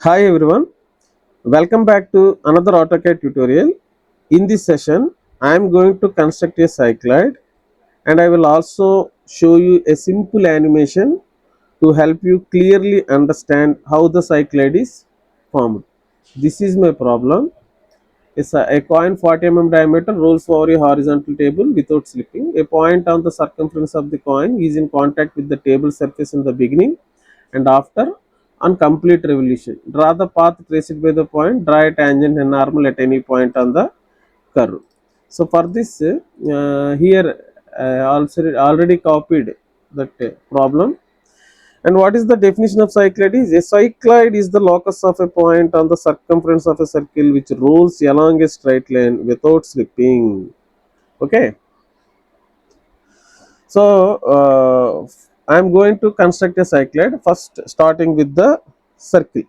Hi everyone, welcome back to another AutoCAD tutorial. In this session, I am going to construct a cycloid and I will also show you a simple animation to help you clearly understand how the cycloid is formed. This is my problem. It's a coin 40 diameter rolls over a horizontal table without slipping. A point on the circumference of the coin is in contact with the table surface in the beginning and after on complete revolution. Draw the path traced by the point, draw a tangent and normal at any point on the curve. So for this, here I also already copied that problem. And what is the definition of cycloid? Is a cycloid is the locus of a point on the circumference of a circle which rolls along a straight line without slipping. Okay. So I am going to construct a cycloid first, starting with the circle.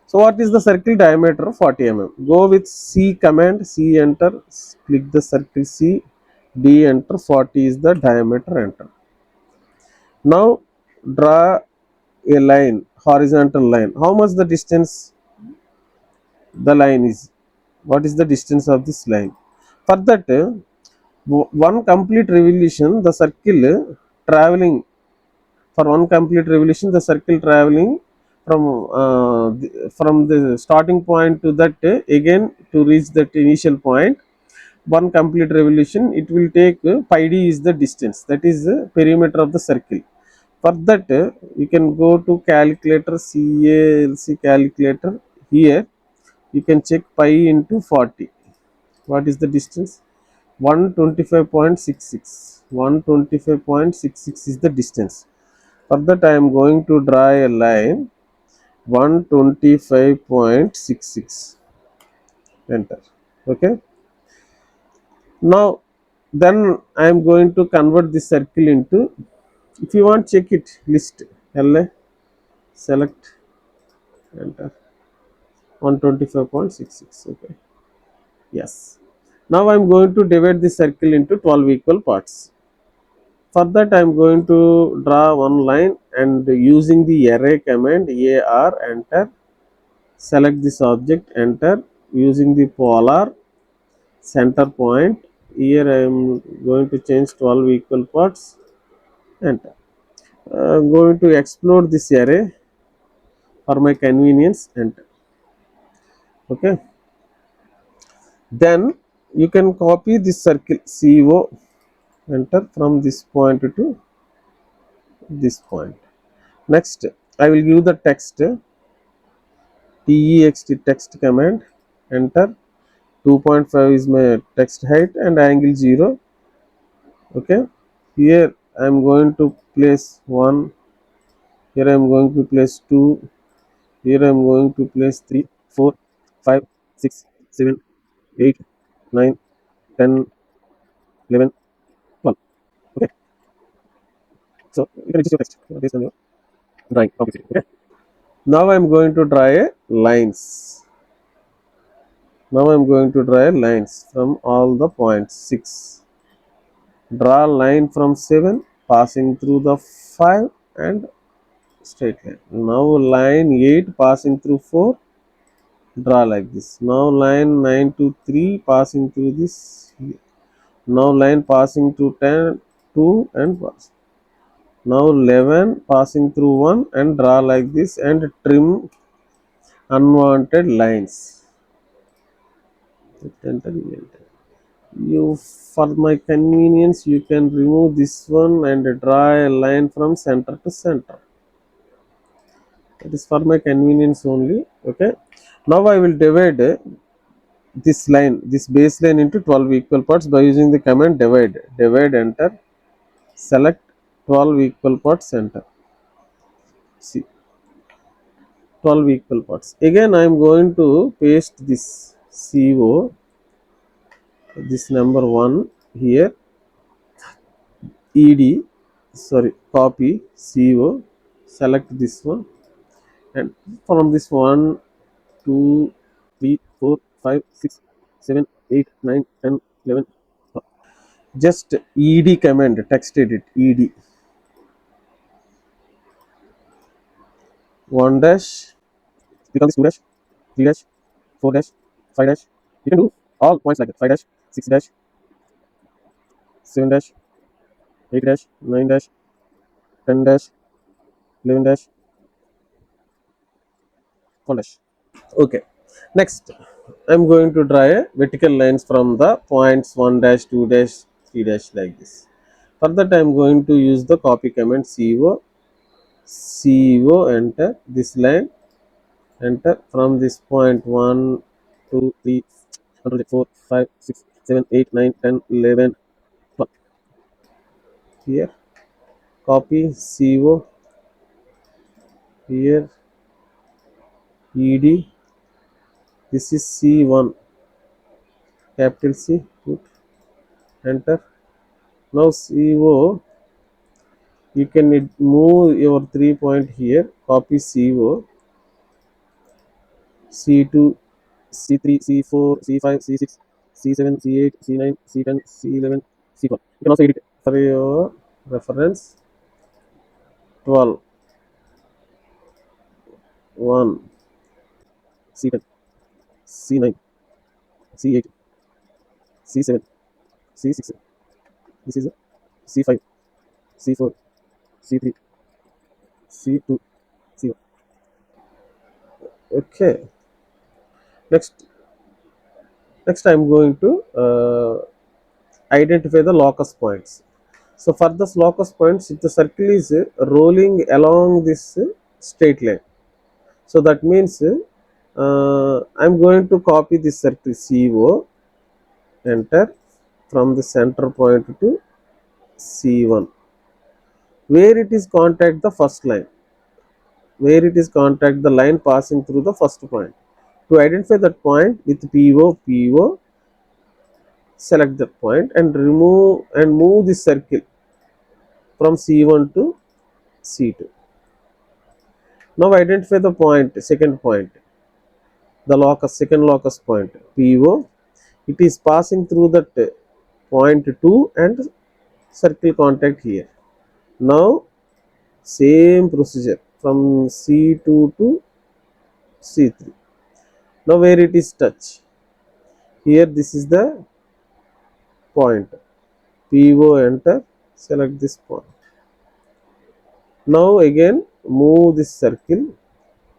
So what is the circle diameter? 40 Go with C command, C enter, click the circle C, D enter, 40 is the diameter, enter. Now draw a line, horizontal line. How much the distance the line is? What is the distance of this line? For that, one complete revolution, the circle traveling, for one complete revolution, the circle traveling from from the starting point to that again to reach that initial point, one complete revolution, it will take pi d is the distance, that is the perimeter of the circle. For that, you can go to calculator, CALC calculator. Here you can check pi into 40. What is the distance? 125.66. 125.66 is the distance. For that, I am going to draw a line 125.66. Enter. Okay. Now, then I am going to convert this circle into, if you want, check it, list LA, select, enter, 125.66. Okay. Yes. Now I am going to divide this circle into 12 equal parts. For that, I am going to draw one line and using the array command, AR, enter, select this object, enter, using the polar center point. Here I am going to change 12 equal parts, enter. I am going to explode this array for my convenience, enter. Okay. Then you can copy this circle CO, enter, from this point to this point. Next, I will give the text text text command, enter. 2.5 is my text height and angle 0. Okay. Here I am going to place 1. Here I am going to place 2. Here I am going to place 3, 4, 5, 6, 7, 8, 9, 10, 11, 12. Okay. So you can adjust your text based on your drawing complexity. Okay. Now I am going to draw a lines. Now I am going to draw lines from all the points. 6. Draw line from 7 passing through the 5 and straight line. Now line 8 passing through 4, draw like this. Now line 9 to 3 passing through this. Now line passing to 10, 2 and pass. Now 11 passing through 1 and draw like this and trim unwanted lines. Enter. You, for my convenience, you can remove this one and draw a line from center to center. It is for my convenience only. Okay. Now I will divide this line, this baseline, into 12 equal parts by using the command divide. Divide, enter, select 12 equal parts, enter. See, 12 equal parts. Again I am going to paste this CO, this number 1 here, ED, sorry, copy CO, select this one, and from this 1, 2, 3, 4, 5, 6, 7, 8, 9, 10, 11. Just ED command, text edit, ED, 1 dash, Click on this 2 dash, 3 dash, 4 dash, 5 dash. You can do all points like that: 5 dash, 6 dash, 7 dash, 8 dash, 9 dash, 10 dash, 11 dash, 1 dash. Okay. Next, I'm going to draw a vertical lines from the points 1 dash, 2 dash, 3 dash like this. For that, I'm going to use the copy command CO, enter this line, enter from this point 1, 2, 3, 4, 5, 6, 7, 8, 9, 10, 11, 12. Here, copy CO, here, ED, this is C1, capital C, put, enter. Now CO, you can move your 3 point here, copy CO, C2, C3, C4, C5, C6, C7, C8, C9, C10, C11, C12. You can also edit it for your reference. 12, 1, C10, C9, C8, C7, C6. This is a C5, C4, C3, C2, C1. Okay. Next I'm going to identify the locus points. So for this locus points, if the circle is rolling along this straight line, so that means I'm going to copy this circle CO, enter from the center point to C1, where it is contact the first line, where it is contact the line passing through the first point. To identify that point with PO, select that point and remove and move the circle from C1 to C2. Now identify the point, second point, the locus, second locus point, PO. It is passing through that point 2 and circle contact here. Now same procedure from C2 to C3. Now where it is touch, here this is the point, PO, enter, select this point. Now again move this circle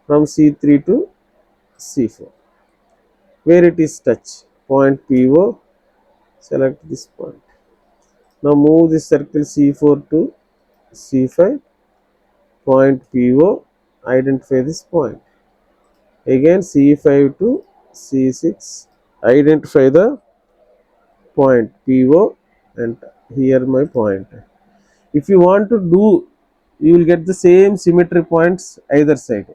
from C3 to C4, where it is touch, point PO, select this point. Now move this circle C4 to C5, point PO, identify this point. Again C5 to C6, identify the point PO, and here my point. If you want to do, you will get the same symmetry points either side.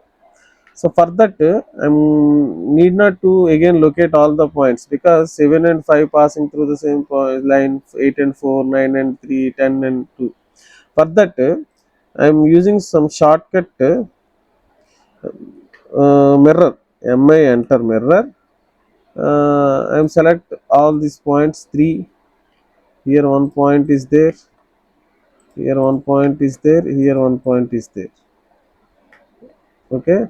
So for that, need not to again locate all the points, because 7 and 5 passing through the same point line, 8 and 4, 9 and 3, 10 and 2. For that, I am using some shortcut, mirror, MI, enter mirror. I am select all these points 3. Here one point is there. Here one point is there. Here one point is there. Okay.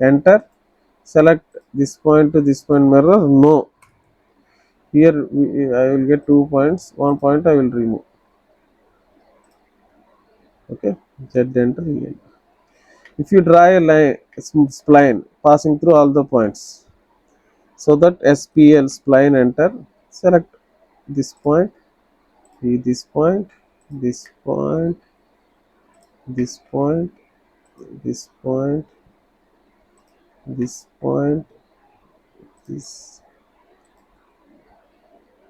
Enter. Select this point to this point, mirror. No. Here I will get 2 points. 1 point I will remove. Okay. Z, enter. E. If you draw a line, spline passing through all the points, so that SPL, spline, enter. Select this point, this point, this point, this point, this point, this point, this,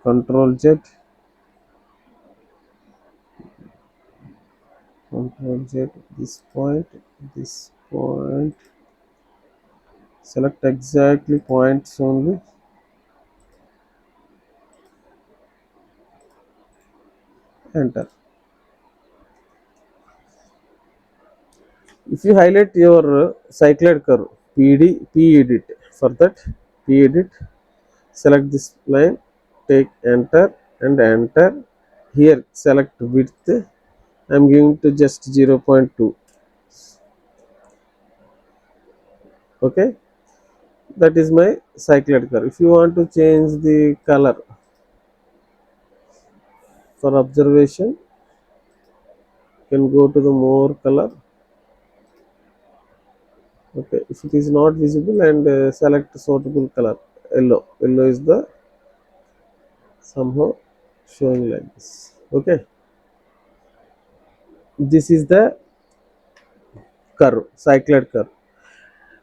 Control Z, Control Z, this point, select exactly points only, enter. If you highlight your cycloid curve, P edit, for that P edit, select this line, take enter and enter. Here select width, I am giving to just 0.2. Okay, That is my cycloid curve. If you want to change the color for observation, you can go to the more color. Okay, if it is not visible, and select suitable color, yellow is the somehow showing like this. Okay, this is the curve, cycloid curve,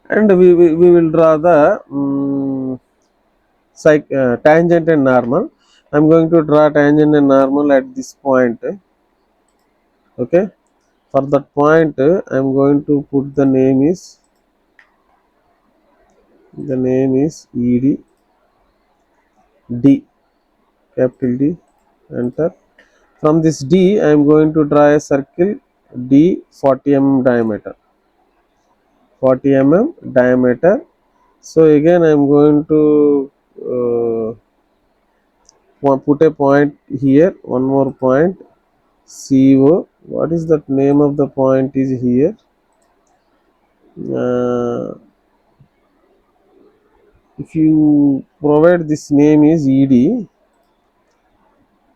and we will draw the tangent and normal. I'm going to draw tangent and normal at this point. Okay, for that point I'm going to put the name is ed d, capital D. Enter. From this D I am going to draw a circle d 40 mm diameter, 40 mm diameter. So again I am going to put a point here, one more point, CO. What is that name of the point is here? If you provide this name is ED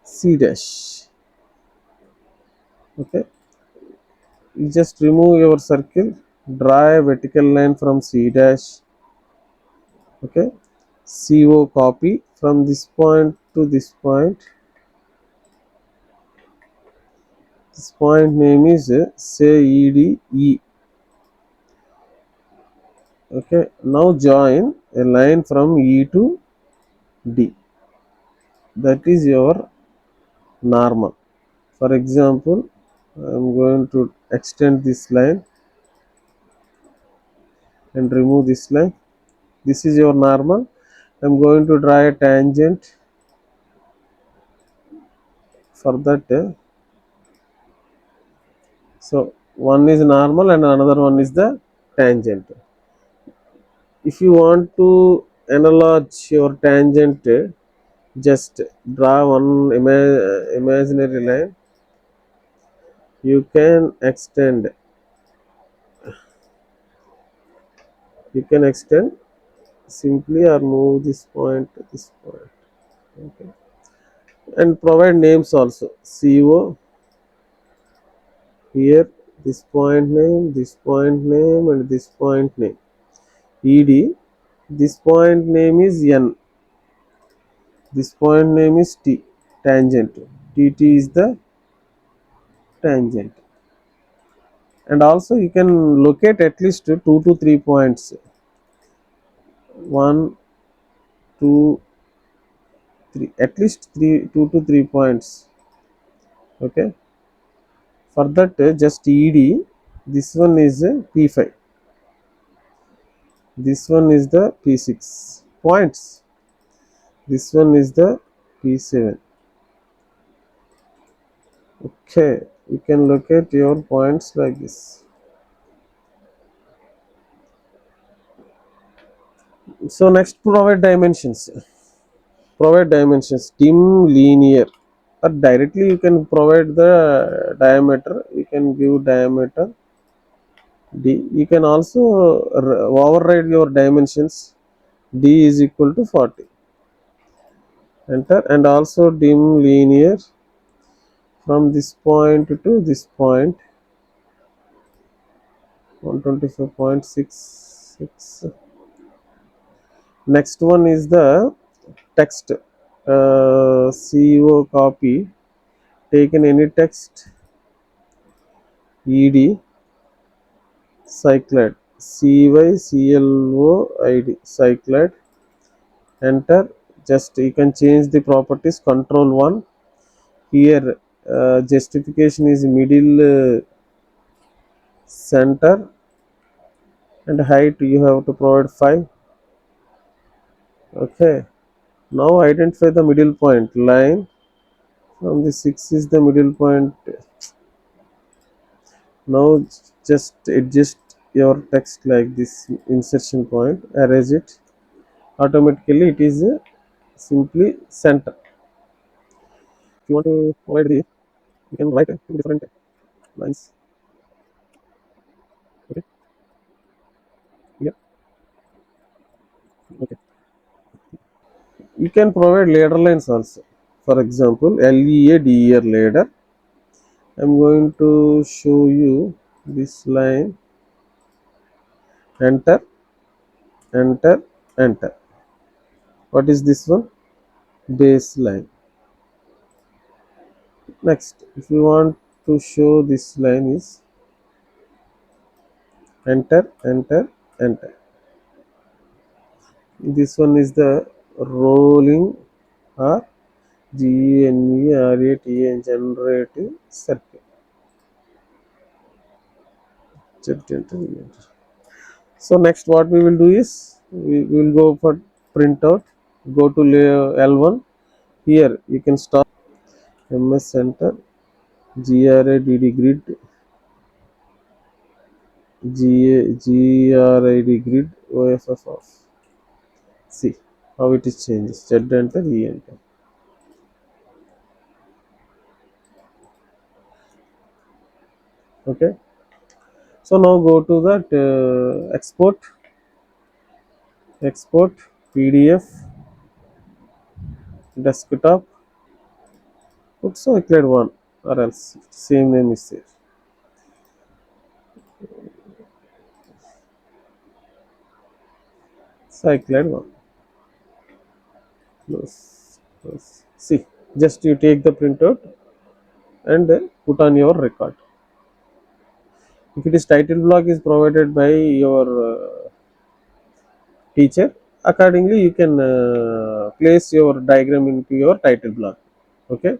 C dash. Okay, you just remove your circle, draw a vertical line from C dash. Okay, CO copy from this point to this point. This point name is say EDE. Okay, now join a line from E to D. That is your normal. For example, I am going to extend this line and remove this line. This is your normal. I am going to draw a tangent for that. So one is normal and another one is the tangent. If you want to enlarge your tangent, just draw one imaginary line. You can extend. You can extend simply or move this point to this point. Okay, and provide names also. CO here, this point name, and this point name. ED, this point name is N, this point name is T, tangent. TT is the tangent. And also you can locate at least 2 to 3 points. 1, 2, 3, at least 2 to 3 points. Okay. For that, just ED. This one is P5. This one is the P6 points. This one is the P7. Okay, you can locate your points like this. So next, provide dimensions. Provide dimensions. Dim, linear, or directly you can provide the diameter. You can give diameter D. You can also override your dimensions. D is equal to 40. Enter. And also dim, linear, from this point to this point, 125.66. Next one is the text. CO copy, taken any text, ED Cycloid, CYCLOID Cycloid. Enter. Just you can change the properties. Control 1. Here justification is middle, center, and height you have to provide 5. Okay, now identify the middle point line. From the 6 is the middle point. Now just adjust your text like this, insertion point, erase it. Automatically it is simply center. If you want to provide the, you can write two different lines. Okay, yeah, You can provide ladder lines also. For example, LEA DER ladder. I'm going to show you this line. Enter, enter, enter. What is this one? Baseline. Next, if you want to show this line is enter, enter, enter. This one is the rolling or GENERATE generative circuit. So next what we will do is we will go for printout. Go to layer L1. Here you can start MS Center, GRADD grid, GRID grid, OFF off. See how it is changes. Z enter, E enter. Okay. So now go to that export, export PDF, desktop. Put Cycloid one or else same name is there. Cycloid one. Close, close. See, just you take the printout and put on your record. If it is title block is provided by your teacher, accordingly you can place your diagram into your title block. Okay,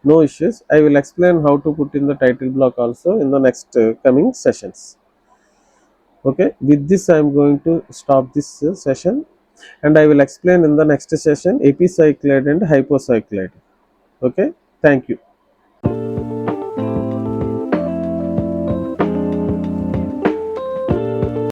no issues. I will explain how to put in the title block also in the next coming sessions. Okay, with this I am going to stop this session, and I will explain in the next session epicycloid and hypocycloid. Okay, thank you.